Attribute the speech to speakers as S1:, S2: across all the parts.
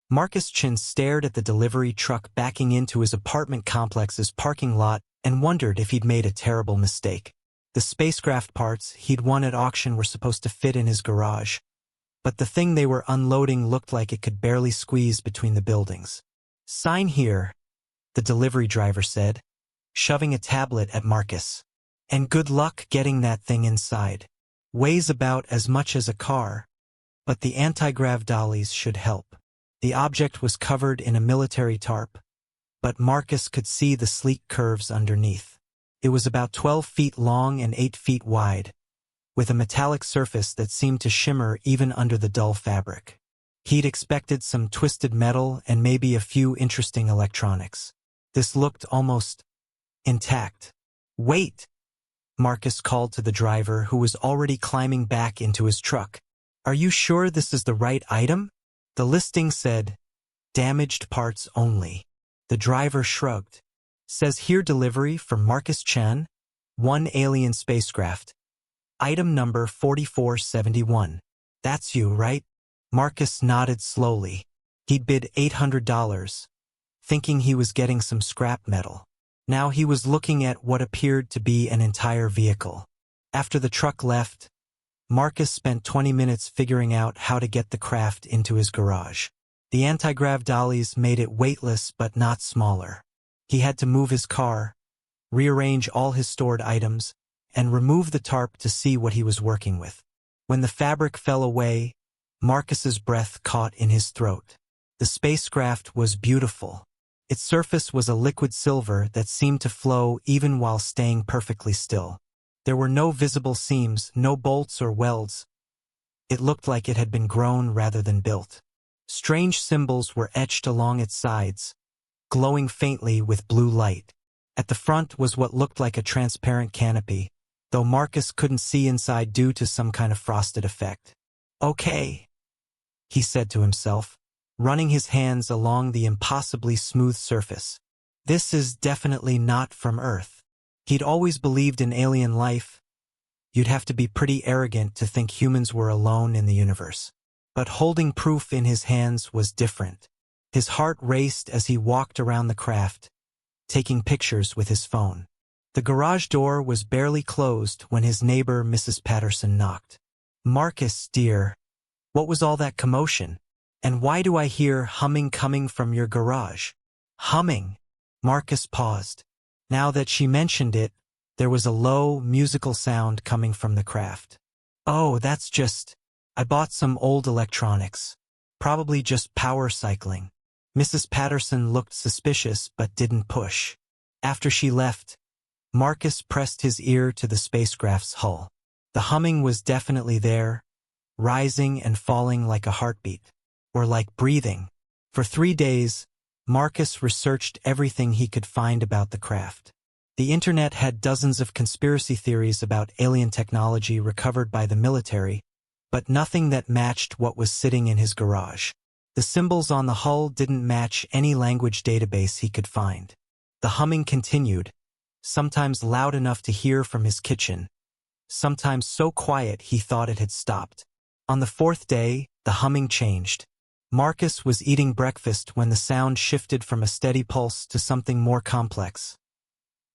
S1: Marcus Chin stared at the delivery truck backing into his apartment complex's parking lot and wondered if he'd made a terrible mistake. The spacecraft parts he'd won at auction were supposed to fit in his garage, but the thing they were unloading looked like it could barely squeeze between the buildings. "Sign here," the delivery driver said, shoving a tablet at Marcus. "And good luck getting that thing inside. Weighs about as much as a car, but the anti-grav dollies should help." The object was covered in a military tarp, but Marcus could see the sleek curves underneath. It was about 12 feet long and 8 feet wide, with a metallic surface that seemed to shimmer even under the dull fabric. He'd expected some twisted metal and maybe a few interesting electronics. This looked almost intact. "Wait!" Marcus called to the driver, who was already climbing back into his truck. "Are you sure this is the right item?" The listing said, "Damaged parts only." The driver shrugged. "Says here delivery for Marcus Chen, 1 alien spacecraft. Item number 4471. That's you, right?" Marcus nodded slowly. He'd bid $800, thinking he was getting some scrap metal. Now he was looking at what appeared to be an entire vehicle. After the truck left, Marcus spent 20 minutes figuring out how to get the craft into his garage. The anti-grav dollies made it weightless but not smaller. He had to move his car, rearrange all his stored items, and remove the tarp to see what he was working with. When the fabric fell away, Marcus's breath caught in his throat. The spacecraft was beautiful. Its surface was a liquid silver that seemed to flow even while staying perfectly still. There were no visible seams, no bolts or welds. It looked like it had been grown rather than built. Strange symbols were etched along its sides, glowing faintly with blue light. At the front was what looked like a transparent canopy, though Marcus couldn't see inside due to some kind of frosted effect. "Okay," he said to himself, running his hands along the impossibly smooth surface. "This is definitely not from Earth." He'd always believed in alien life. You'd have to be pretty arrogant to think humans were alone in the universe. But holding proof in his hands was different. His heart raced as he walked around the craft, taking pictures with his phone. The garage door was barely closed when his neighbor, Mrs. Patterson, knocked. "Marcus, dear, what was all that commotion? And why do I hear humming coming from your garage?" Humming? Marcus paused. Now that she mentioned it, there was a low, musical sound coming from the craft. "Oh, that's just... I bought some old electronics. Probably just power cycling." Mrs. Patterson looked suspicious but didn't push. After she left, Marcus pressed his ear to the spacecraft's hull. The humming was definitely there, rising and falling like a heartbeat, or like breathing. For 3 days, Marcus researched everything he could find about the craft. The internet had dozens of conspiracy theories about alien technology recovered by the military, but nothing that matched what was sitting in his garage. The symbols on the hull didn't match any language database he could find. The humming continued, sometimes loud enough to hear from his kitchen, sometimes so quiet he thought it had stopped. On the 4th day, the humming changed. Marcus was eating breakfast when the sound shifted from a steady pulse to something more complex,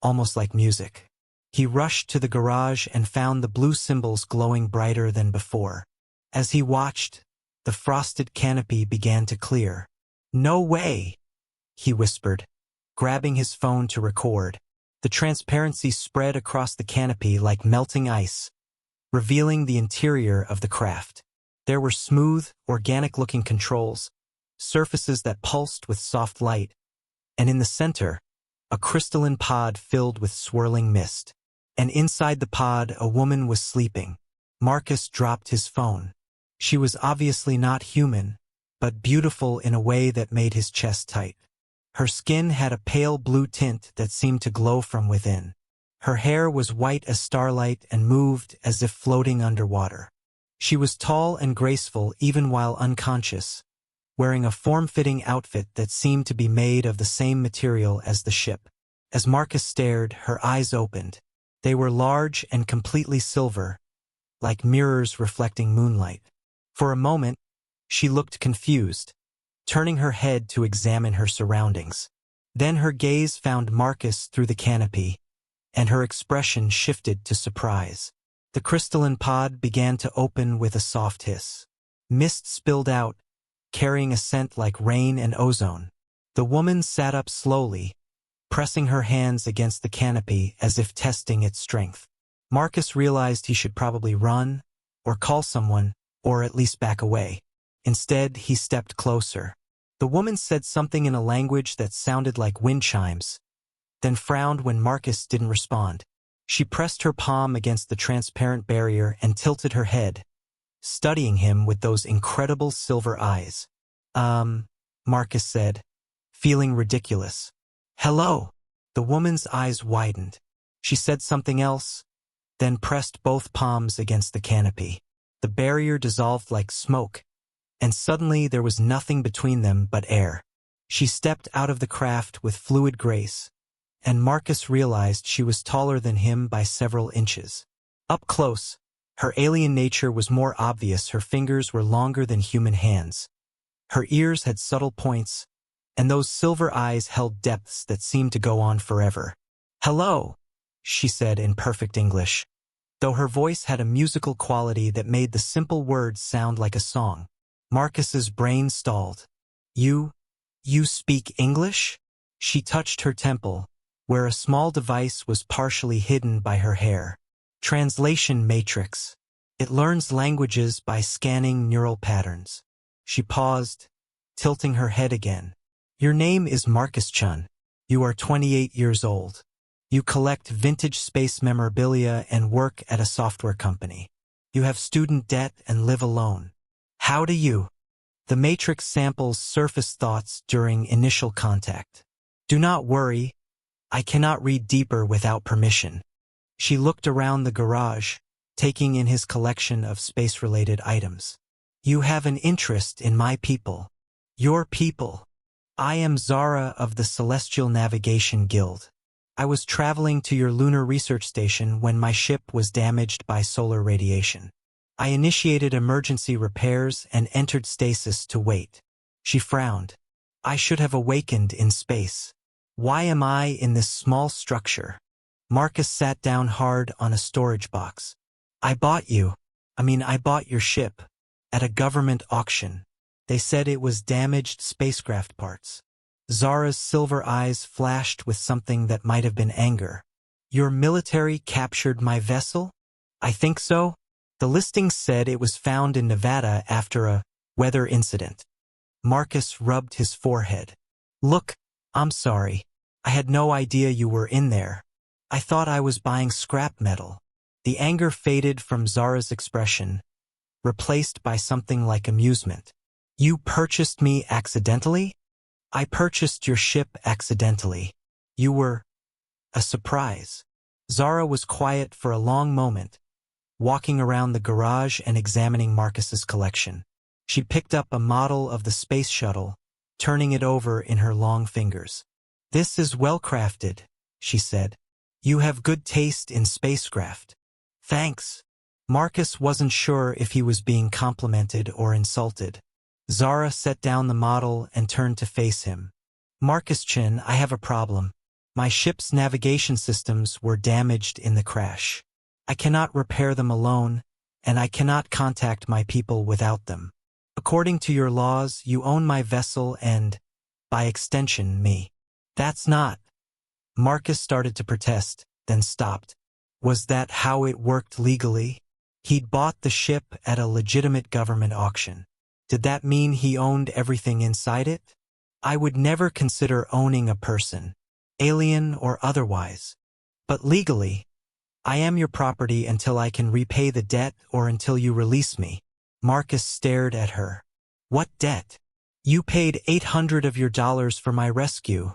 S1: almost like music. He rushed to the garage and found the blue symbols glowing brighter than before. As he watched, the frosted canopy began to clear. "No way," he whispered, grabbing his phone to record. The transparency spread across the canopy like melting ice, revealing the interior of the craft. There were smooth, organic-looking controls, surfaces that pulsed with soft light, and in the center, a crystalline pod filled with swirling mist. And inside the pod, a woman was sleeping. Marcus dropped his phone. She was obviously not human, but beautiful in a way that made his chest tight. Her skin had a pale blue tint that seemed to glow from within. Her hair was white as starlight and moved as if floating underwater. She was tall and graceful even while unconscious, wearing a form-fitting outfit that seemed to be made of the same material as the ship. As Marcus stared, her eyes opened. They were large and completely silver, like mirrors reflecting moonlight. For a moment, she looked confused, turning her head to examine her surroundings. Then her gaze found Marcus through the canopy, and her expression shifted to surprise. The crystalline pod began to open with a soft hiss. Mist spilled out, carrying a scent like rain and ozone. The woman sat up slowly, pressing her hands against the canopy as if testing its strength. Marcus realized he should probably run, or call someone, or at least back away. Instead, he stepped closer. The woman said something in a language that sounded like wind chimes, then frowned when Marcus didn't respond. She pressed her palm against the transparent barrier and tilted her head, studying him with those incredible silver eyes. Marcus said, feeling ridiculous. Hello. The woman's eyes widened. She said something else, then pressed both palms against the canopy. The barrier dissolved like smoke, and suddenly there was nothing between them but air. She stepped out of the craft with fluid grace, and Marcus realized she was taller than him by several inches. Up close, her alien nature was more obvious. Her fingers were longer than human hands. Her ears had subtle points, and those silver eyes held depths that seemed to go on forever. Hello, she said in perfect English, though her voice had a musical quality that made the simple words sound like a song. Marcus's brain stalled. You speak English? She touched her temple, where a small device was partially hidden by her hair. Translation matrix. It learns languages by scanning neural patterns. She paused, tilting her head again. Your name is Marcus Chun. You are 28 years old. You collect vintage space memorabilia and work at a software company. You have student debt and live alone. How do you? The matrix samples surface thoughts during initial contact. Do not worry. I cannot read deeper without permission. She looked around the garage, taking in his collection of space-related items. You have an interest in my people. Your people. I am Zara of the Celestial Navigation Guild. I was traveling to your lunar research station when my ship was damaged by solar radiation. I initiated emergency repairs and entered stasis to wait. She frowned. I should have awakened in space. Why am I in this small structure? Marcus sat down hard on a storage box. I bought your ship, at a government auction. They said it was damaged spacecraft parts. Zara's silver eyes flashed with something that might have been anger. Your military captured my vessel? I think so. The listing said it was found in Nevada after a weather incident. Marcus rubbed his forehead. Look, I'm sorry. I had no idea you were in there. I thought I was buying scrap metal. The anger faded from Zara's expression, replaced by something like amusement. You purchased me accidentally? I purchased your ship accidentally. You were a surprise. Zara was quiet for a long moment, walking around the garage and examining Marcus's collection. She picked up a model of the space shuttle, turning it over in her long fingers. This is well crafted, she said. You have good taste in spacecraft. Thanks. Marcus wasn't sure if he was being complimented or insulted. Zara set down the model and turned to face him. Marcus Chin, I have a problem. My ship's navigation systems were damaged in the crash. I cannot repair them alone, and I cannot contact my people without them. According to your laws, you own my vessel and, by extension, me. That's not. Marcus started to protest, then stopped. Was that how it worked legally? He'd bought the ship at a legitimate government auction. Did that mean he owned everything inside it? I would never consider owning a person, alien or otherwise. But legally, I am your property until I can repay the debt or until you release me. Marcus stared at her. What debt? You paid $800 of your dollars for my rescue,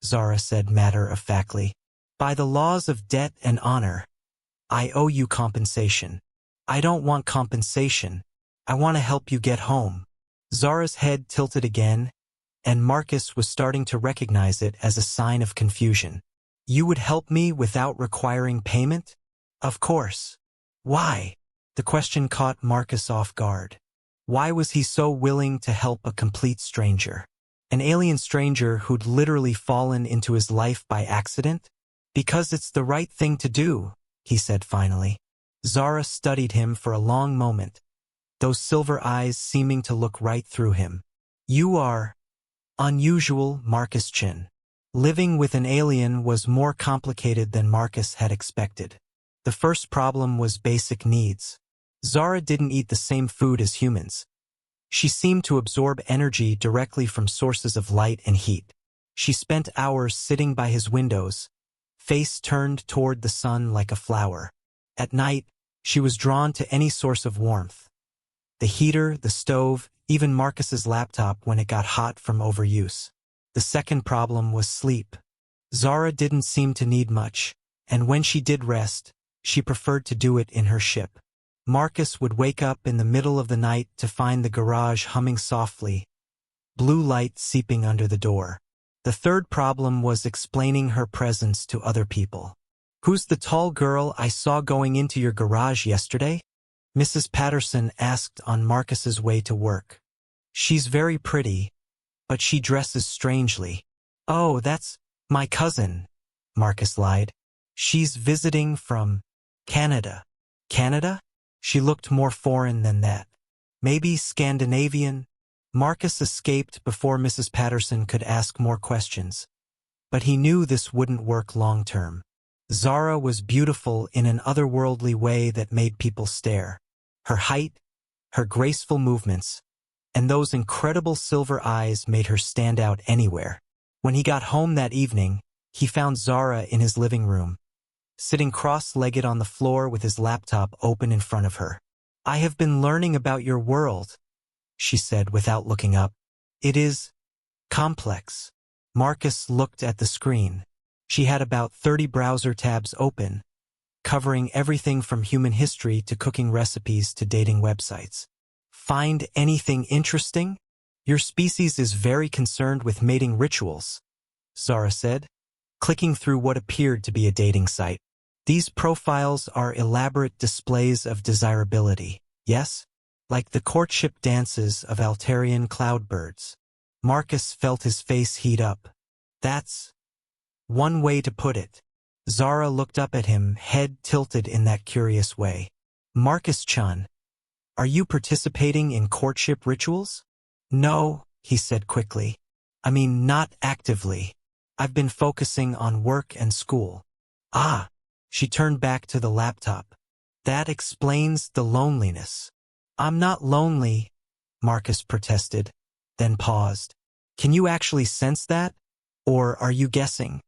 S1: Zara said matter-of-factly. By the laws of debt and honor, I owe you compensation. I don't want compensation. I want to help you get home. Zara's head tilted again, and Marcus was starting to recognize it as a sign of confusion. You would help me without requiring payment? Of course. Why? The question caught Marcus off guard. Why was he so willing to help a complete stranger? An alien stranger who'd literally fallen into his life by accident? Because it's the right thing to do, he said finally. Zara studied him for a long moment, those silver eyes seeming to look right through him. You are unusual, Marcus Chin. Living with an alien was more complicated than Marcus had expected. The first problem was basic needs. Zara didn't eat the same food as humans. She seemed to absorb energy directly from sources of light and heat. She spent hours sitting by his windows, face turned toward the sun like a flower. At night, she was drawn to any source of warmth. The heater, the stove, even Marcus's laptop when it got hot from overuse. The second problem was sleep. Zara didn't seem to need much, and when she did rest, she preferred to do it in her ship. Marcus would wake up in the middle of the night to find the garage humming softly, blue light seeping under the door. The third problem was explaining her presence to other people. Who's the tall girl I saw going into your garage yesterday? Mrs. Patterson asked on Marcus's way to work. She's very pretty, but she dresses strangely. Oh, that's my cousin, Marcus lied. She's visiting from Canada. Canada? She looked more foreign than that. Maybe Scandinavian? Marcus escaped before Mrs. Patterson could ask more questions. But he knew this wouldn't work long term. Zara was beautiful in an otherworldly way that made people stare. Her height, her graceful movements, and those incredible silver eyes made her stand out anywhere. When he got home that evening, he found Zara in his living room, sitting cross-legged on the floor with his laptop open in front of her. I have been learning about your world, she said without looking up. It is complex. Marcus looked at the screen. She had about 30 browser tabs open, covering everything from human history to cooking recipes to dating websites. Find anything interesting? Your species is very concerned with mating rituals, Zara said, clicking through what appeared to be a dating site. These profiles are elaborate displays of desirability, yes? Like the courtship dances of Altarian cloudbirds. Marcus felt his face heat up. That's one way to put it. Zara looked up at him, head tilted in that curious way. Marcus-chan, are you participating in courtship rituals? No, he said quickly. I mean, not actively. I've been focusing on work and school. Ah, she turned back to the laptop. That explains the loneliness. I'm not lonely, Marcus protested, then paused. Can you actually sense that? Or are you guessing?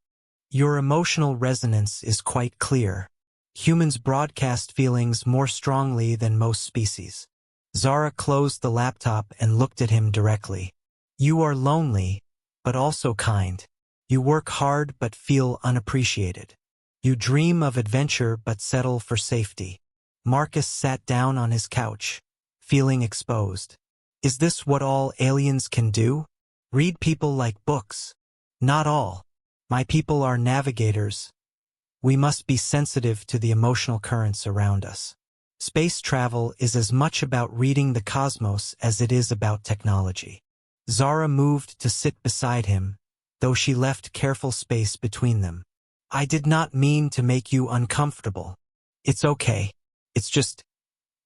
S1: Your emotional resonance is quite clear. Humans broadcast feelings more strongly than most species. Zara closed the laptop and looked at him directly. You are lonely, but also kind. You work hard but feel unappreciated. You dream of adventure but settle for safety. Marcus sat down on his couch, feeling exposed. Is this what all aliens can do? Read people like books? Not all. My people are navigators. We must be sensitive to the emotional currents around us. Space travel is as much about reading the cosmos as it is about technology. Zara moved to sit beside him, though she left careful space between them. I did not mean to make you uncomfortable. It's okay. It's just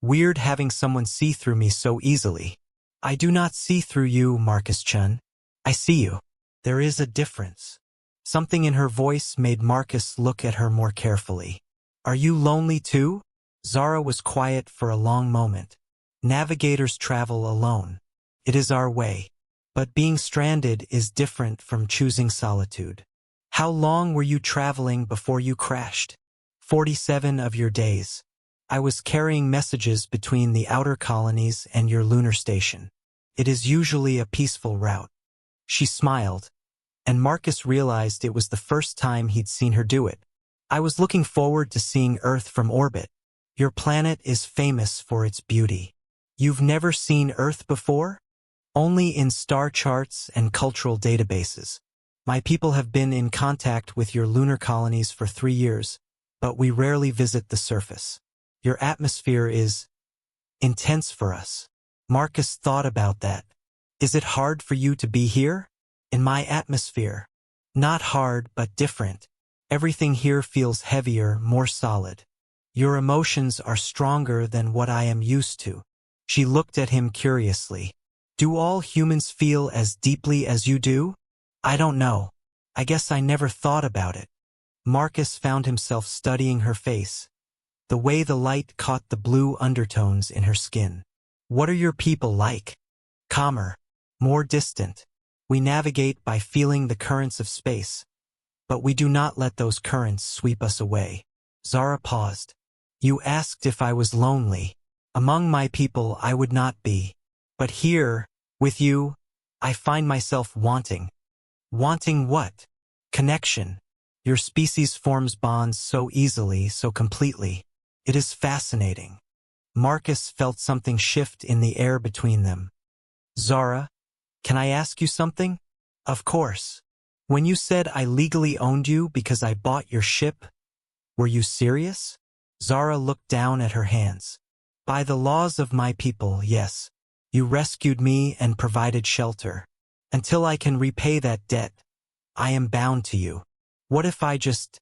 S1: weird having someone see through me so easily. I do not see through you, Marcus-chan. I see you. There is a difference. Something in her voice made Marcus look at her more carefully. Are you lonely too? Zara was quiet for a long moment. Navigators travel alone. It is our way. But being stranded is different from choosing solitude. How long were you traveling before you crashed? 47 of your days. I was carrying messages between the outer colonies and your lunar station. It is usually a peaceful route. She smiled, and Marcus realized it was the first time he'd seen her do it. I was looking forward to seeing Earth from orbit. Your planet is famous for its beauty. You've never seen Earth before? Only in star charts and cultural databases. My people have been in contact with your lunar colonies for 3 years, but we rarely visit the surface. Your atmosphere is intense for us. Marcus thought about that. Is it hard for you to be here? In my atmosphere. Not hard, but different. Everything here feels heavier, more solid. Your emotions are stronger than what I am used to. She looked at him curiously. Do all humans feel as deeply as you do? I don't know. I guess I never thought about it. Marcus found himself studying her face, the way the light caught the blue undertones in her skin. What are your people like? Calmer, more distant. We navigate by feeling the currents of space, but we do not let those currents sweep us away. Zara paused. You asked if I was lonely. Among my people I would not be. But here, with you, I find myself wanting. Wanting what? Connection. Your species forms bonds so easily, so completely. It is fascinating. Marcus felt something shift in the air between them. Zara, can I ask you something? Of course. When you said I legally owned you because I bought your ship, were you serious? Zara looked down at her hands. By the laws of my people, yes. You rescued me and provided shelter. Until I can repay that debt, I am bound to you. What if I just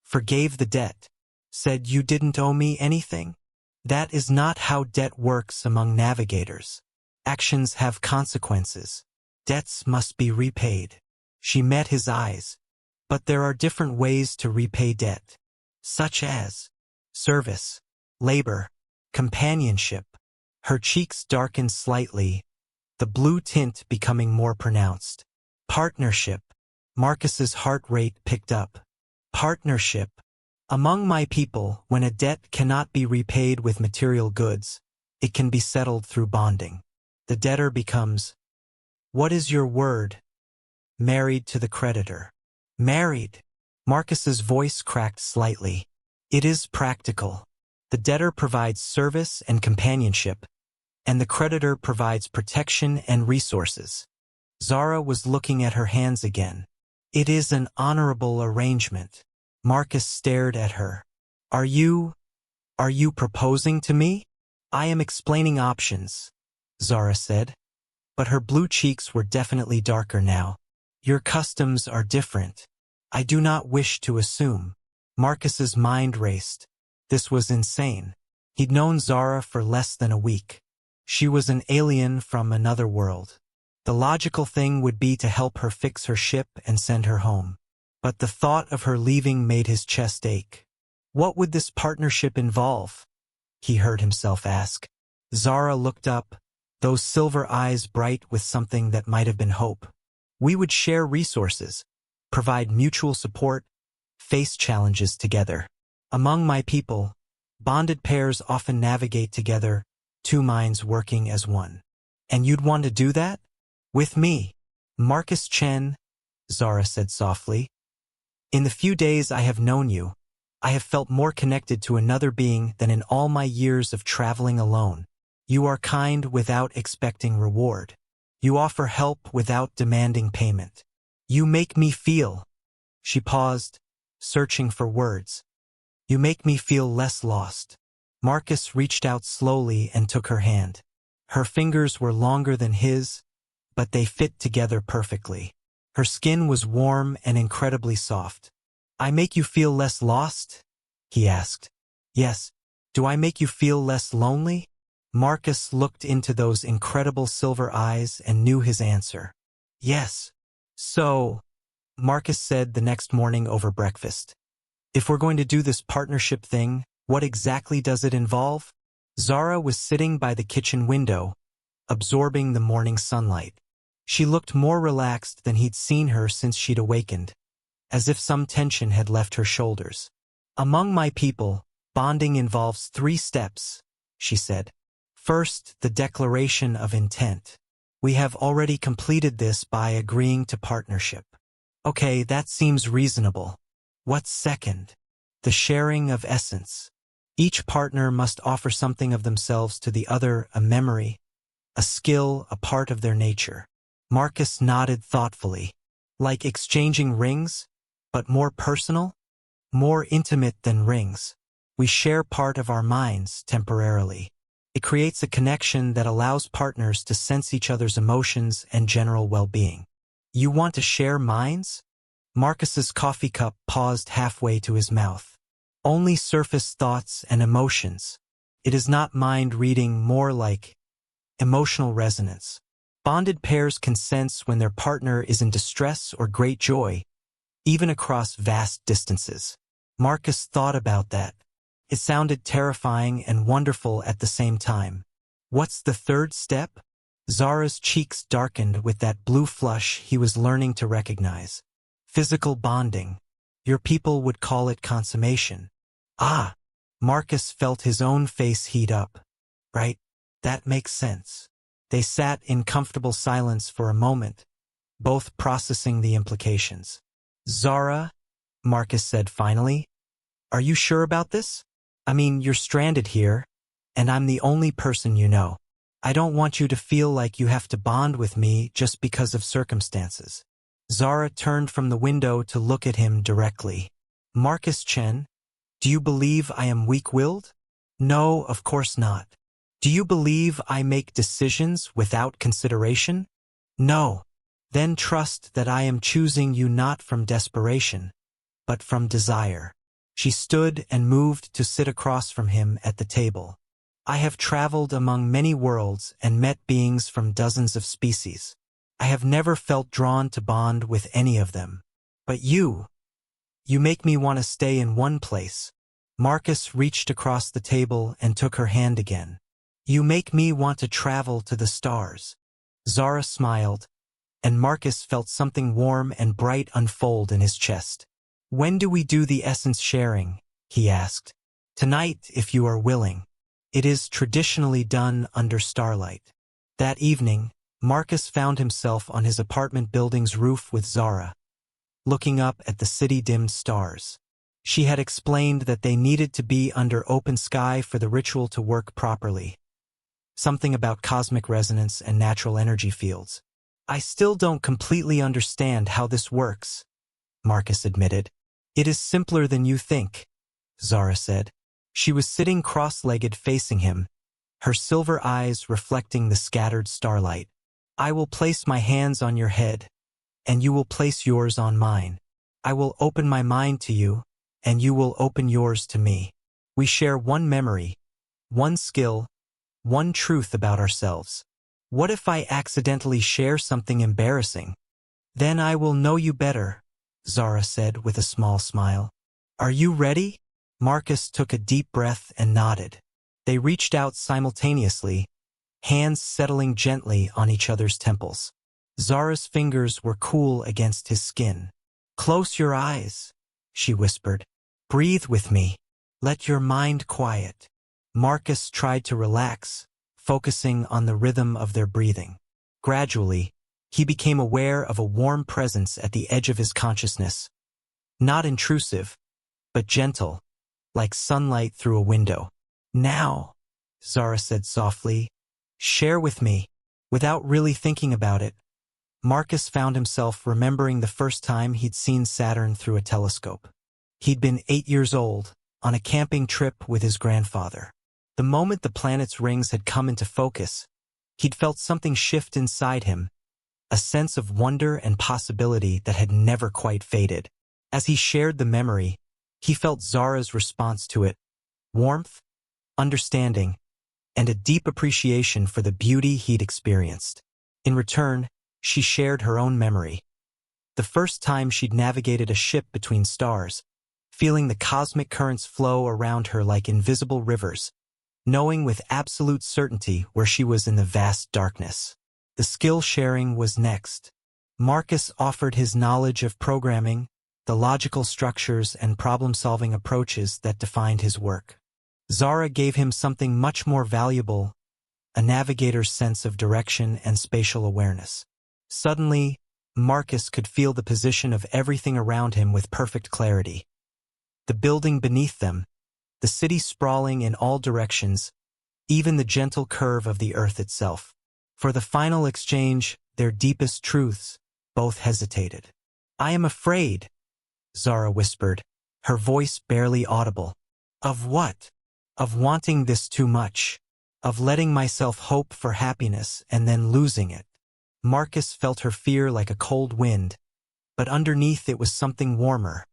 S1: forgave the debt, said you didn't owe me anything? That is not how debt works among navigators. Actions have consequences. Debts must be repaid. She met his eyes. But there are different ways to repay debt, such as service, labor, companionship. Her cheeks darkened slightly, the blue tint becoming more pronounced. Partnership. Marcus's heart rate picked up. Partnership. Among my people, when a debt cannot be repaid with material goods, it can be settled through bonding. The debtor becomes, what is your word? Married to the creditor. Married. Marcus's voice cracked slightly. It is practical. The debtor provides service and companionship, and the creditor provides protection and resources. Zara was looking at her hands again. It is an honorable arrangement. Marcus stared at her. Are you proposing to me? I am explaining options, Zara said. But her blue cheeks were definitely darker now. Your customs are different. I do not wish to assume. Marcus's mind raced. This was insane. He'd known Zara for less than a week. She was an alien from another world. The logical thing would be to help her fix her ship and send her home. But the thought of her leaving made his chest ache. What would this partnership involve? He heard himself ask. Zara looked up, those silver eyes bright with something that might have been hope. We would share resources, provide mutual support, face challenges together. Among my people, bonded pairs often navigate together, two minds working as one. And you'd want to do that? With me. Marcus Chen, Zara said softly. In the few days I have known you, I have felt more connected to another being than in all my years of traveling alone. You are kind without expecting reward. You offer help without demanding payment. You make me feel. She paused, searching for words. You make me feel less lost. Marcus reached out slowly and took her hand. Her fingers were longer than his, but they fit together perfectly. Her skin was warm and incredibly soft. I make you feel less lost? He asked. Yes. Do I make you feel less lonely? Marcus looked into those incredible silver eyes and knew his answer. Yes. So, Marcus said the next morning over breakfast. If we're going to do this partnership thing, what exactly does it involve? Zara was sitting by the kitchen window, absorbing the morning sunlight. She looked more relaxed than he'd seen her since she'd awakened, as if some tension had left her shoulders. Among my people, bonding involves 3 steps, she said. First, the declaration of intent. We have already completed this by agreeing to partnership. Okay, that seems reasonable. What's second? The sharing of essence. Each partner must offer something of themselves to the other, a memory, a skill, a part of their nature. Marcus nodded thoughtfully. Like exchanging rings, but more personal, more intimate than rings. We share part of our minds temporarily. It creates a connection that allows partners to sense each other's emotions and general well-being. You want to share minds? Marcus's coffee cup paused halfway to his mouth. Only surface thoughts and emotions. It is not mind reading, more like emotional resonance. Bonded pairs can sense when their partner is in distress or great joy, even across vast distances. Marcus thought about that. It sounded terrifying and wonderful at the same time. What's the third step? Zara's cheeks darkened with that blue flush he was learning to recognize. Physical bonding. Your people would call it consummation. Ah! Marcus felt his own face heat up. Right? That makes sense. They sat in comfortable silence for a moment, both processing the implications. Zara, Marcus said finally, are you sure about this? I mean, you're stranded here, and I'm the only person you know. I don't want you to feel like you have to bond with me just because of circumstances. Zara turned from the window to look at him directly. Marcus Chen, do you believe I am weak-willed? No, of course not. Do you believe I make decisions without consideration? No. Then trust that I am choosing you not from desperation, but from desire. She stood and moved to sit across from him at the table. I have traveled among many worlds and met beings from dozens of species. I have never felt drawn to bond with any of them. But you make me want to stay in one place. Marcus reached across the table and took her hand again. You make me want to travel to the stars. Zara smiled, and Marcus felt something warm and bright unfold in his chest. When do we do the essence sharing? He asked. Tonight, if you are willing. It is traditionally done under starlight. That evening, Marcus found himself on his apartment building's roof with Zara, looking up at the city-dimmed stars. She had explained that they needed to be under open sky for the ritual to work properly. Something about cosmic resonance and natural energy fields. I still don't completely understand how this works, Marcus admitted. It is simpler than you think, Zara said. She was sitting cross-legged facing him, her silver eyes reflecting the scattered starlight. I will place my hands on your head, and you will place yours on mine. I will open my mind to you, and you will open yours to me. We share one memory, one skill, one truth about ourselves. What if I accidentally share something embarrassing? Then I will know you better, Zara said with a small smile. Are you ready? Marcus took a deep breath and nodded. They reached out simultaneously, hands settling gently on each other's temples. Zara's fingers were cool against his skin. Close your eyes, she whispered. Breathe with me. Let your mind quiet. Marcus tried to relax, focusing on the rhythm of their breathing. Gradually, he became aware of a warm presence at the edge of his consciousness. Not intrusive, but gentle, like sunlight through a window. Now, Zara said softly, share with me. Without really thinking about it, Marcus found himself remembering the first time he'd seen Saturn through a telescope. He'd been 8 years old, on a camping trip with his grandfather. The moment the planet's rings had come into focus, he'd felt something shift inside him, a sense of wonder and possibility that had never quite faded. As he shared the memory, he felt Zara's response to it, warmth, understanding, and a deep appreciation for the beauty he'd experienced. In return, she shared her own memory. The first time she'd navigated a ship between stars, feeling the cosmic currents flow around her like invisible rivers, knowing with absolute certainty where she was in the vast darkness. The skill sharing was next. Marcus offered his knowledge of programming, the logical structures and problem-solving approaches that defined his work. Zara gave him something much more valuable, a navigator's sense of direction and spatial awareness. Suddenly, Marcus could feel the position of everything around him with perfect clarity. The building beneath them, the city sprawling in all directions, even the gentle curve of the earth itself. For the final exchange, their deepest truths, both hesitated. I am afraid, Zara whispered, her voice barely audible. Of what? Of wanting this too much. of letting myself hope for happiness and then losing it. Marcus felt her fear like a cold wind, but underneath it was something warmer.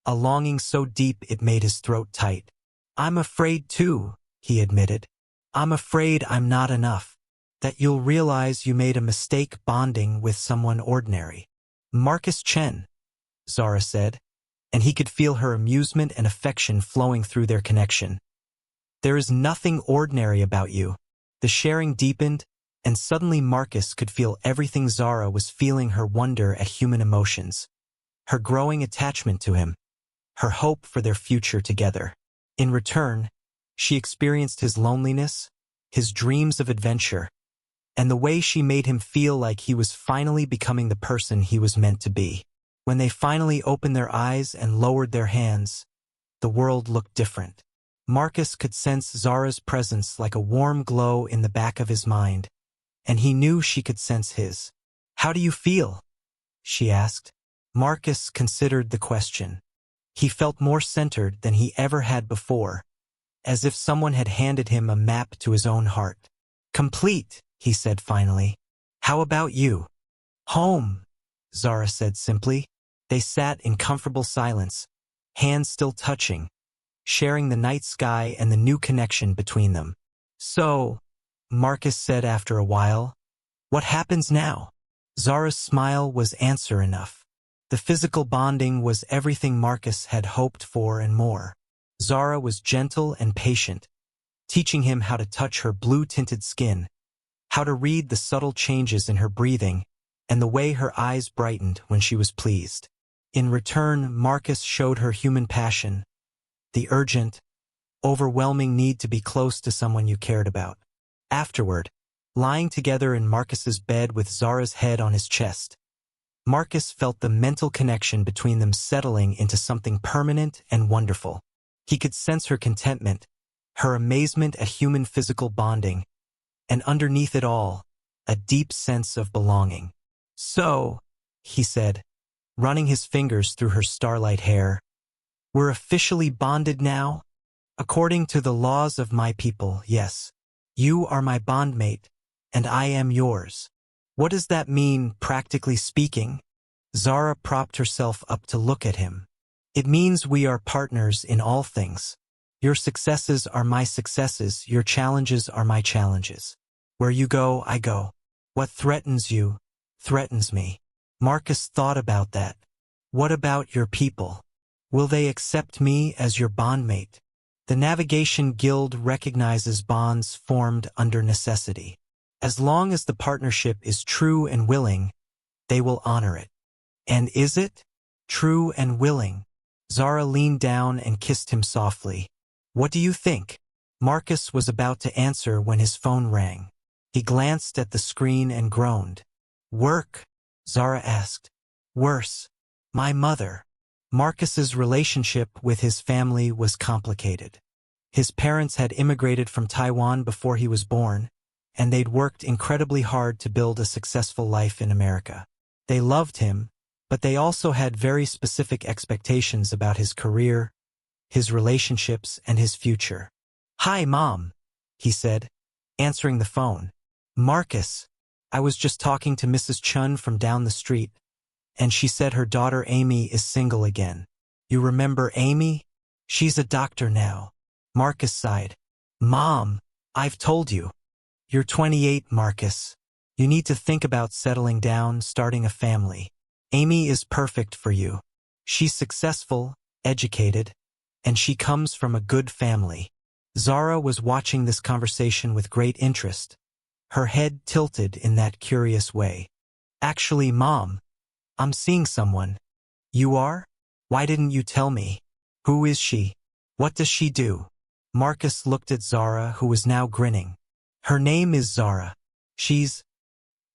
S1: A longing so deep it made his throat tight. "I'm afraid too," he admitted. "I'm afraid I'm not enough. That you'll realize you made a mistake bonding with someone ordinary." "Marcus Chen," Zara said, and he could feel her amusement and affection flowing through their connection. "There is nothing ordinary about you." The sharing deepened, and suddenly Marcus could feel everything Zara was feeling: her wonder at human emotions, her growing attachment to him, her hope for their future together. In return, she experienced his loneliness, his dreams of adventure, and the way she made him feel like he was finally becoming the person he was meant to be. When they finally opened their eyes and lowered their hands, the world looked different. Marcus could sense Zara's presence like a warm glow in the back of his mind, and he knew she could sense his. "How do you feel?" she asked. Marcus considered the question. He felt more centered than he ever had before, as if someone had handed him a map to his own heart. "Complete," he said finally. "How about you?" "Home," Zara said simply. They sat in comfortable silence, hands still touching, sharing the night sky and the new connection between them. "So," Marcus said after a while, "what happens now?" Zara's smile was answer enough. The physical bonding was everything Marcus had hoped for and more. Zara was gentle and patient, teaching him how to touch her blue-tinted skin, how to read the subtle changes in her breathing, and the way her eyes brightened when she was pleased. In return, Marcus showed her human passion, the urgent, overwhelming need to be close to someone you cared about. Afterward, lying together in Marcus's bed with Zara's head on his chest, Marcus felt the mental connection between them settling into something permanent and wonderful. He could sense her contentment, her amazement at human physical bonding, and underneath it all, a deep sense of belonging. "So," he said, running his fingers through her starlight hair, "we're officially bonded now? According to the laws of my people, yes. You are my bondmate, and I am yours." "What does that mean, practically speaking?" Zara propped herself up to look at him. "It means we are partners in all things. Your successes are my successes, your challenges are my challenges. Where you go, I go. What threatens you, threatens me." Marcus thought about that. "What about your people? Will they accept me as your bondmate?" The Navigation Guild recognizes bonds formed under necessity. As long as the partnership is true and willing, they will honor it. "And is it? True and willing?" Zara leaned down and kissed him softly. "What do you think?" Marcus was about to answer when his phone rang. He glanced at the screen and groaned. "Work?" Zara asked. "Worse. My mother." Marcus's relationship with his family was complicated. His parents had immigrated from Taiwan before he was born, and they'd worked incredibly hard to build a successful life in America. They loved him, but they also had very specific expectations about his career, his relationships, and his future. "Hi, Mom," he said, answering the phone. "Marcus, I was just talking to Mrs. Chun from down the street, and she said her daughter Amy is single again. You remember Amy? She's a doctor now." Marcus sighed. "Mom, I've told you. You're 28, Marcus. You need to think about settling down, starting a family. Amy is perfect for you. She's successful, educated, and she comes from a good family." Zara was watching this conversation with great interest, her head tilted in that curious way. "Actually, Mom, I'm seeing someone." "You are? Why didn't you tell me? Who is she? What does she do?" Marcus looked at Zara, who was now grinning. "Her name is Zara. She's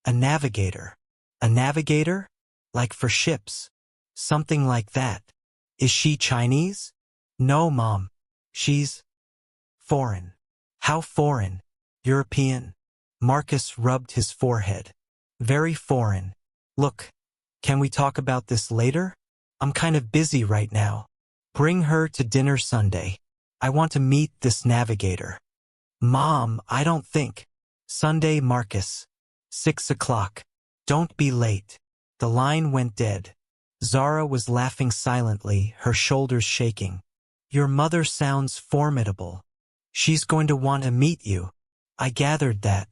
S1: a navigator." "A navigator? Like for ships? Something like that. Is she Chinese?" "No, Mom. She's foreign." "How foreign? European?" Marcus rubbed his forehead. "Very foreign. Look, can we talk about this later? I'm kind of busy right now. Bring her to dinner Sunday. I want to meet this navigator." Mom, I don't think. Sunday, Marcus. 6 o'clock. Don't be late. The line went dead. Zara was laughing silently, her shoulders shaking. Your mother sounds formidable. She's going to want to meet you. I gathered that.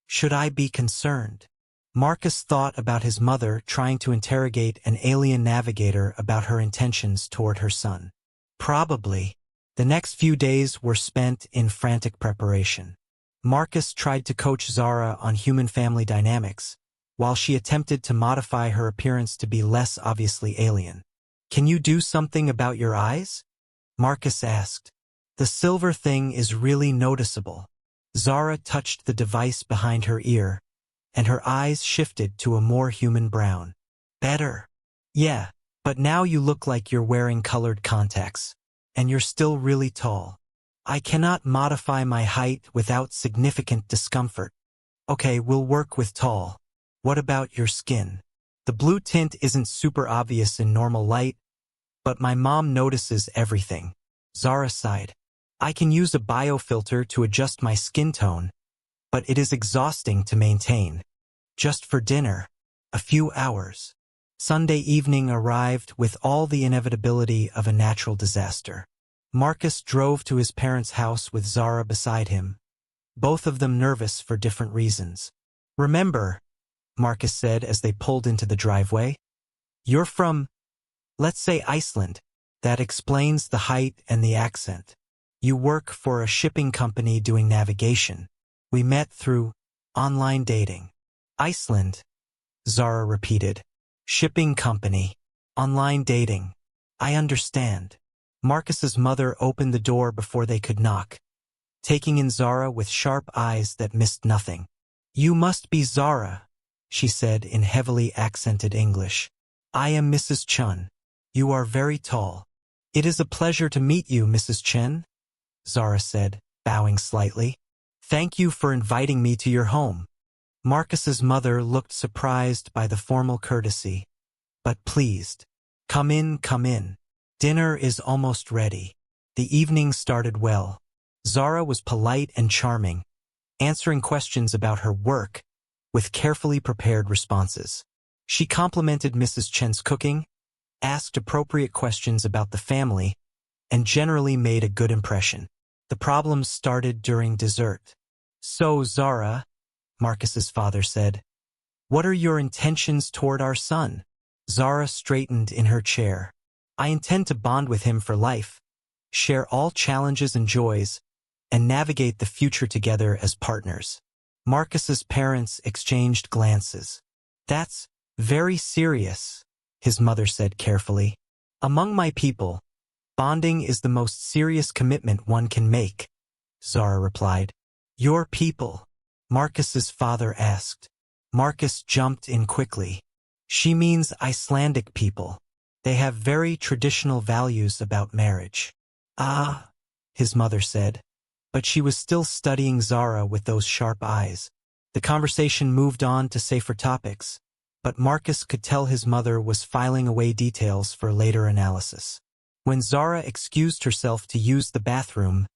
S1: Should I be concerned? Marcus thought about his mother trying to interrogate an alien navigator about her intentions toward her son. Probably. The next few days were spent in frantic preparation. Marcus tried to coach Zara on human family dynamics, while she attempted to modify her appearance to be less obviously alien. Can you do something about your eyes? Marcus asked. The silver thing is really noticeable. Zara touched the device behind her ear, and her eyes shifted to a more human brown. Better. Yeah, but now you look like you're wearing colored contacts, and you're still really tall. I cannot modify my height without significant discomfort. Okay, we'll work with tall. What about your skin? The blue tint isn't super obvious in normal light, but my mom notices everything. Zara sighed. I can use a biofilter to adjust my skin tone, but it is exhausting to maintain. Just for dinner. A few hours. Sunday evening arrived with all the inevitability of a natural disaster. Marcus drove to his parents' house with Zara beside him, both of them nervous for different reasons. Remember, Marcus said as they pulled into the driveway, you're from, let's say, Iceland. That explains the height and the accent. You work for a shipping company doing navigation. We met through online dating. Iceland, Zara repeated. Shipping company. Online dating. I understand. Marcus's mother opened the door before they could knock, taking in Zara with sharp eyes that missed nothing. You must be Zara, she said in heavily accented English. I am Mrs. Chun. You are very tall. It is a pleasure to meet you, Mrs. Chen, Zara said, bowing slightly. Thank you for inviting me to your home. Marcus's mother looked surprised by the formal courtesy, but pleased. Come in, come in. Dinner is almost ready. The evening started well. Zara was polite and charming, answering questions about her work with carefully prepared responses. She complimented Mrs. Chen's cooking, asked appropriate questions about the family, and generally made a good impression. The problems started during dessert. So, Zara, Marcus's father said, what are your intentions toward our son? Zara straightened in her chair. I intend to bond with him for life, share all challenges and joys, and navigate the future together as partners. Marcus's parents exchanged glances. That's very serious, his mother said carefully. Among my people, bonding is the most serious commitment one can make, Zara replied. Your people? Marcus's father asked. Marcus jumped in quickly. She means Icelandic people. They have very traditional values about marriage. Ah, his mother said, but she was still studying Zara with those sharp eyes. The conversation moved on to safer topics, but Marcus could tell his mother was filing away details for later analysis. When Zara excused herself to use the bathroom,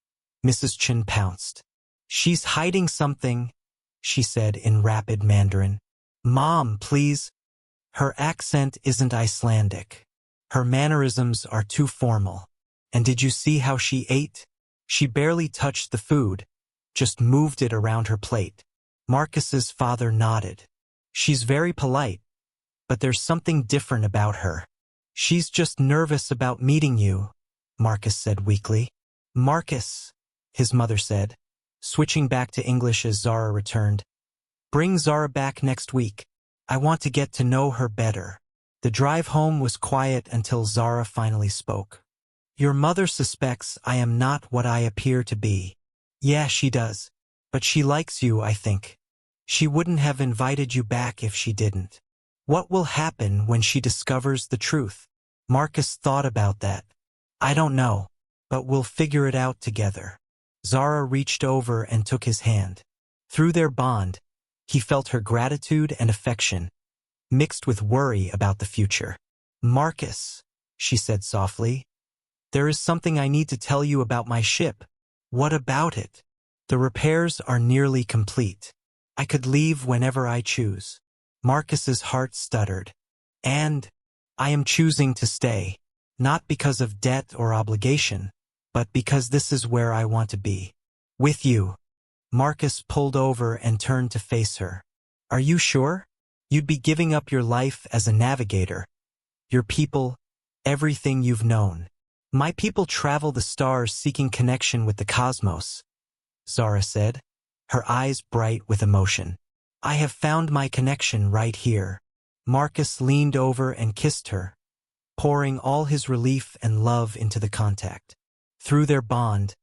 S1: Mrs. Chen pounced. She's hiding something, she said in rapid Mandarin. Mom, please. Her accent isn't Icelandic. Her mannerisms are too formal. And did you see how she ate? She barely touched the food, just moved it around her plate. Marcus's father nodded. She's very polite, but there's something different about her. She's just nervous about meeting you, Marcus said weakly. Marcus, his mother said, switching back to English as Zara returned. Bring Zara back next week. I want to get to know her better. The drive home was quiet until Zara finally spoke. Your mother suspects I am not what I appear to be. Yeah, she does. But she likes you, I think. She wouldn't have invited you back if she didn't. What will happen when she discovers the truth? Marcus thought about that. I don't know, but we'll figure it out together. Zara reached over and took his hand. Through their bond, he felt her gratitude and affection, mixed with worry about the future. Marcus, she said softly, there is something I need to tell you about my ship. What about it? The repairs are nearly complete. I could leave whenever I choose. Marcus's heart stuttered. And I am choosing to stay, not because of debt or obligation, but because this is where I want to be. With you. Marcus pulled over and turned to face her. Are you sure? You'd be giving up your life as a navigator. Your people, everything you've known. My people travel the stars seeking connection with the cosmos, Zara said, her eyes bright with emotion. I have found my connection right here. Marcus leaned over and kissed her, pouring all his relief and love into the contact. Through their bond,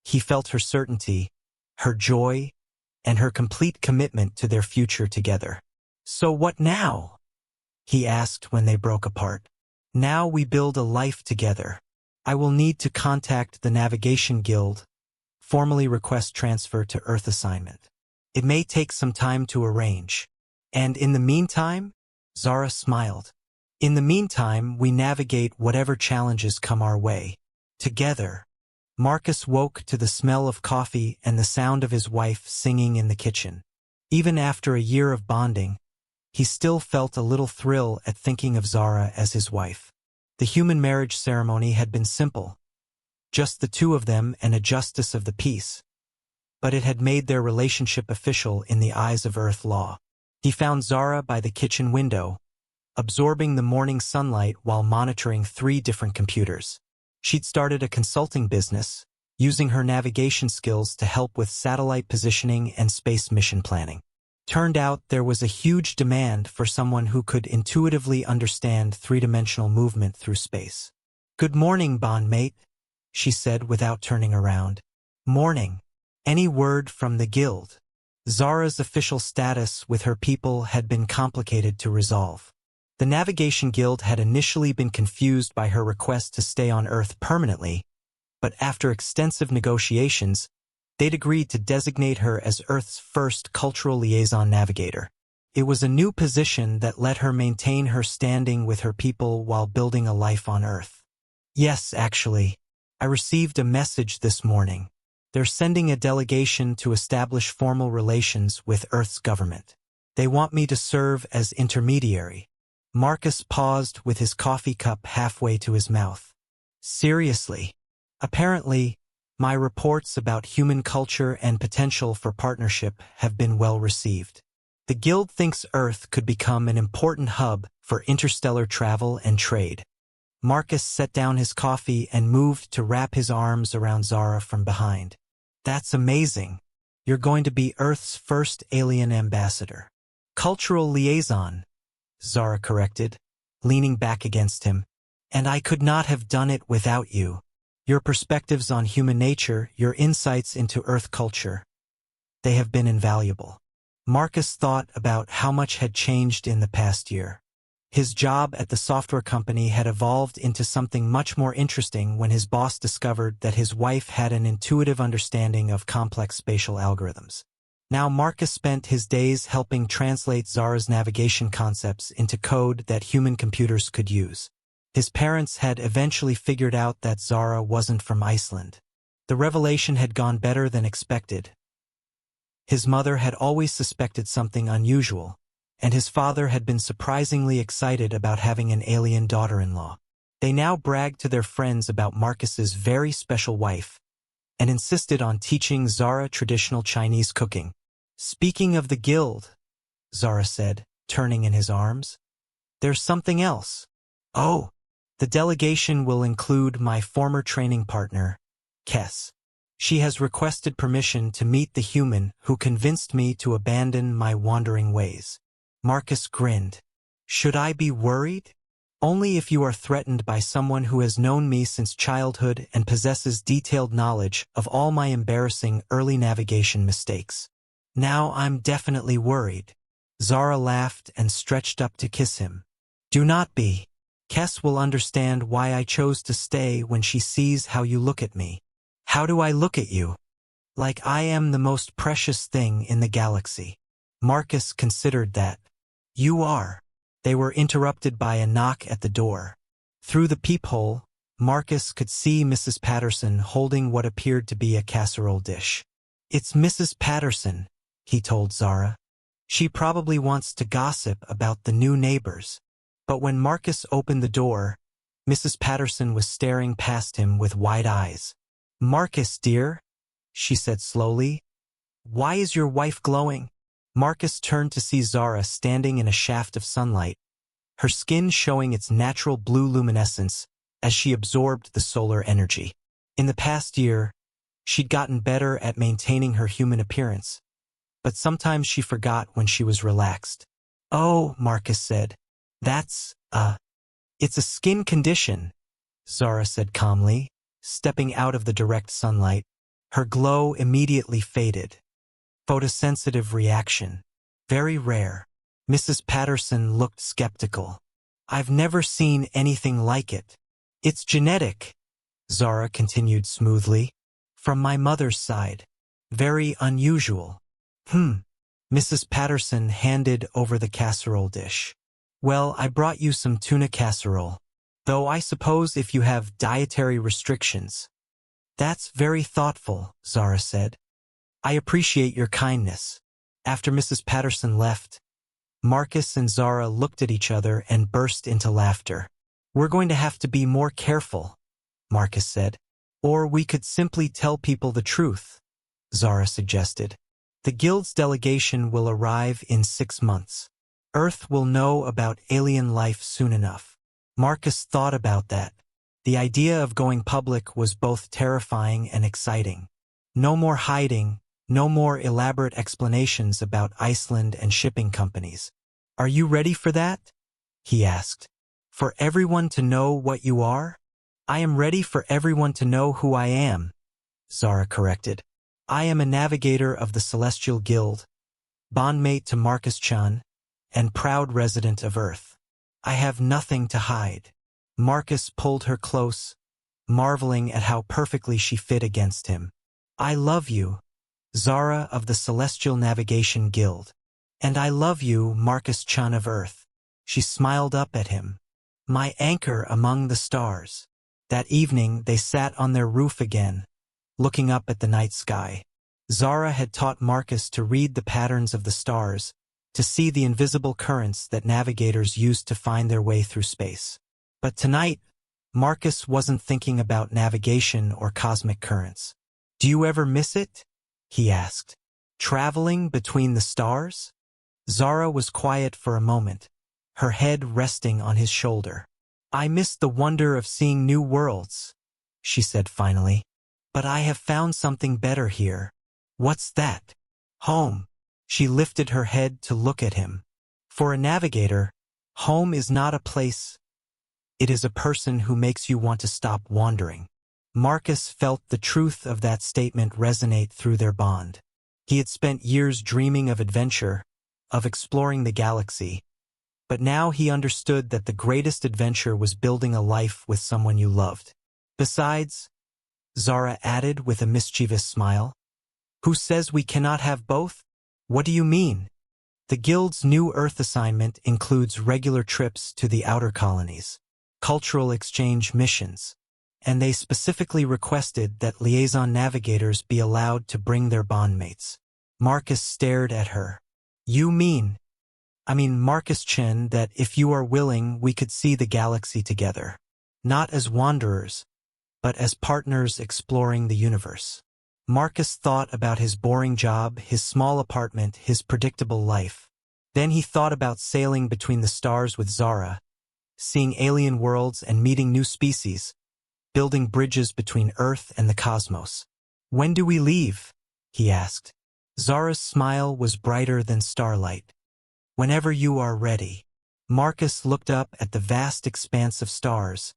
S1: he felt her certainty, her joy, and her complete commitment to their future together. So what now? He asked when they broke apart. Now we build a life together. I will need to contact the Navigation Guild, formally request transfer to Earth assignment. It may take some time to arrange. And in the meantime, Zara smiled. In the meantime, we navigate whatever challenges come our way. Together. Marcus woke to the smell of coffee and the sound of his wife singing in the kitchen. Even after a year of bonding, he still felt a little thrill at thinking of Zara as his wife. The human marriage ceremony had been simple, just the two of them and a justice of the peace. But it had made their relationship official in the eyes of Earth law. He found Zara by the kitchen window, absorbing the morning sunlight while monitoring 3 different computers. She'd started a consulting business, using her navigation skills to help with satellite positioning and space mission planning. Turned out there was a huge demand for someone who could intuitively understand 3-dimensional movement through space. Good morning, bondmate, she said without turning around. Morning. Any word from the guild? Zara's official status with her people had been complicated to resolve. The Navigation Guild had initially been confused by her request to stay on Earth permanently, but after extensive negotiations, they'd agreed to designate her as Earth's first cultural liaison navigator. It was a new position that let her maintain her standing with her people while building a life on Earth. Yes, actually, I received a message this morning. They're sending a delegation to establish formal relations with Earth's government. They want me to serve as intermediary. Marcus paused with his coffee cup halfway to his mouth. Seriously. Apparently, my reports about human culture and potential for partnership have been well received. The Guild thinks Earth could become an important hub for interstellar travel and trade. Marcus set down his coffee and moved to wrap his arms around Zara from behind. That's amazing. You're going to be Earth's first alien ambassador. Cultural liaison, Zara corrected, leaning back against him. And I could not have done it without you. Your perspectives on human nature, your insights into Earth culture. They have been invaluable. Marcus thought about how much had changed in the past year. His job at the software company had evolved into something much more interesting when his boss discovered that his wife had an intuitive understanding of complex spatial algorithms. Now Marcus spent his days helping translate Zara's navigation concepts into code that human computers could use. His parents had eventually figured out that Zara wasn't from Iceland. The revelation had gone better than expected. His mother had always suspected something unusual, and his father had been surprisingly excited about having an alien daughter-in-law. They now bragged to their friends about Marcus's very special wife, and insisted on teaching Zara traditional Chinese cooking. Speaking of the guild, Zara said, turning in his arms, there's something else. Oh, the delegation will include my former training partner, Kess. She has requested permission to meet the human who convinced me to abandon my wandering ways. Marcus grinned. Should I be worried? Only if you are threatened by someone who has known me since childhood and possesses detailed knowledge of all my embarrassing early navigation mistakes. Now I'm definitely worried. Zara laughed and stretched up to kiss him. Do not be. Kess will understand why I chose to stay when she sees how you look at me. How do I look at you? Like I am the most precious thing in the galaxy. Marcus considered that. You are. They were interrupted by a knock at the door. Through the peephole, Marcus could see Mrs. Patterson holding what appeared to be a casserole dish. It's Mrs. Patterson, he told Zara. She probably wants to gossip about the new neighbors. But when Marcus opened the door, Mrs. Patterson was staring past him with wide eyes. Marcus, dear, she said slowly. Why is your wife glowing? Marcus turned to see Zara standing in a shaft of sunlight, her skin showing its natural blue luminescence as she absorbed the solar energy. In the past year, she'd gotten better at maintaining her human appearance, but sometimes she forgot when she was relaxed. Oh, Marcus said. It's a skin condition, Zara said calmly, stepping out of the direct sunlight. Her glow immediately faded. Photosensitive reaction. Very rare. Mrs. Patterson looked skeptical. I've never seen anything like it. It's genetic, Zara continued smoothly. From my mother's side. Very unusual. Mrs. Patterson handed over the casserole dish. Well, I brought you some tuna casserole. Though I suppose if you have dietary restrictions. That's very thoughtful, Zara said. I appreciate your kindness. After Mrs. Patterson left, Marcus and Zara looked at each other and burst into laughter. We're going to have to be more careful, Marcus said. Or we could simply tell people the truth, Zara suggested. The guild's delegation will arrive in 6 months. Earth will know about alien life soon enough. Marcus thought about that. The idea of going public was both terrifying and exciting. No more hiding, no more elaborate explanations about Iceland and shipping companies. Are you ready for that? He asked. For everyone to know what you are? I am ready for everyone to know who I am, Zara corrected. I am a navigator of the Celestial Guild, bondmate to Marcus Chan, and proud resident of Earth. I have nothing to hide. Marcus pulled her close, marveling at how perfectly she fit against him. I love you, Zara of the Celestial Navigation Guild. And I love you, Marcus Chan of Earth. She smiled up at him. My anchor among the stars. That evening they sat on their roof again, looking up at the night sky. Zara had taught Marcus to read the patterns of the stars, to see the invisible currents that navigators used to find their way through space. But tonight, Marcus wasn't thinking about navigation or cosmic currents. Do you ever miss it? He asked. Traveling between the stars? Zara was quiet for a moment, her head resting on his shoulder. I miss the wonder of seeing new worlds, she said finally. But I have found something better here. What's that? Home. She lifted her head to look at him. For a navigator, home is not a place. It is a person who makes you want to stop wandering. Marcus felt the truth of that statement resonate through their bond. He had spent years dreaming of adventure, of exploring the galaxy. But now he understood that the greatest adventure was building a life with someone you loved. Besides, Zara added with a mischievous smile, who says we cannot have both? What do you mean? The Guild's new Earth assignment includes regular trips to the outer colonies, cultural exchange missions, and they specifically requested that liaison navigators be allowed to bring their bondmates. Marcus stared at her. You mean? Marcus Chen, that if you are willing, we could see the galaxy together. Not as wanderers, but as partners exploring the universe. Marcus thought about his boring job, his small apartment, his predictable life. Then he thought about sailing between the stars with Zara, seeing alien worlds and meeting new species, building bridges between Earth and the cosmos. When do we leave? He asked. Zara's smile was brighter than starlight. Whenever you are ready. Marcus looked up at the vast expanse of stars,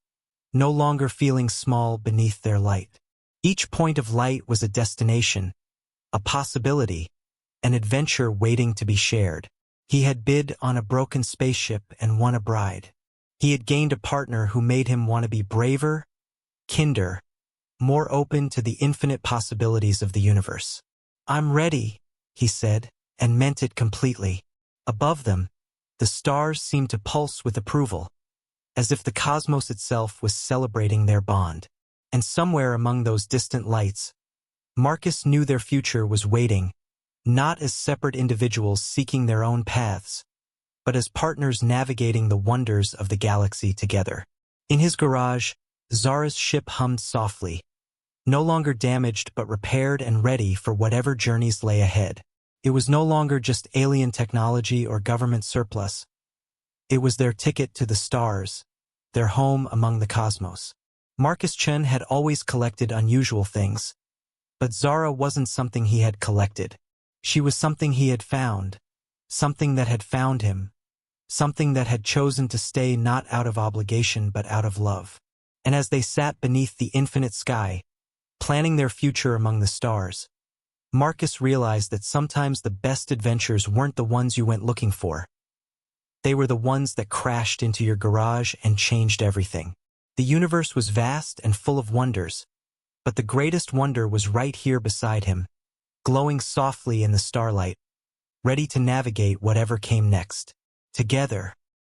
S1: no longer feeling small beneath their light. Each point of light was a destination, a possibility, an adventure waiting to be shared. He had bid on a broken spaceship and won a bride. He had gained a partner who made him want to be braver, kinder, more open to the infinite possibilities of the universe. I'm ready, he said, and meant it completely. Above them, the stars seemed to pulse with approval, as if the cosmos itself was celebrating their bond. And somewhere among those distant lights, Marcus knew their future was waiting, not as separate individuals seeking their own paths, but as partners navigating the wonders of the galaxy together. In his garage, Zara's ship hummed softly, no longer damaged but repaired and ready for whatever journeys lay ahead. It was no longer just alien technology or government surplus. It was their ticket to the stars, their home among the cosmos. Marcus Chen had always collected unusual things, but Zara wasn't something he had collected. She was something he had found, something that had found him, something that had chosen to stay not out of obligation but out of love. And as they sat beneath the infinite sky, planning their future among the stars, Marcus realized that sometimes the best adventures weren't the ones you went looking for. They were the ones that crashed into your garage and changed everything. The universe was vast and full of wonders, but the greatest wonder was right here beside him, glowing softly in the starlight, ready to navigate whatever came next. Together,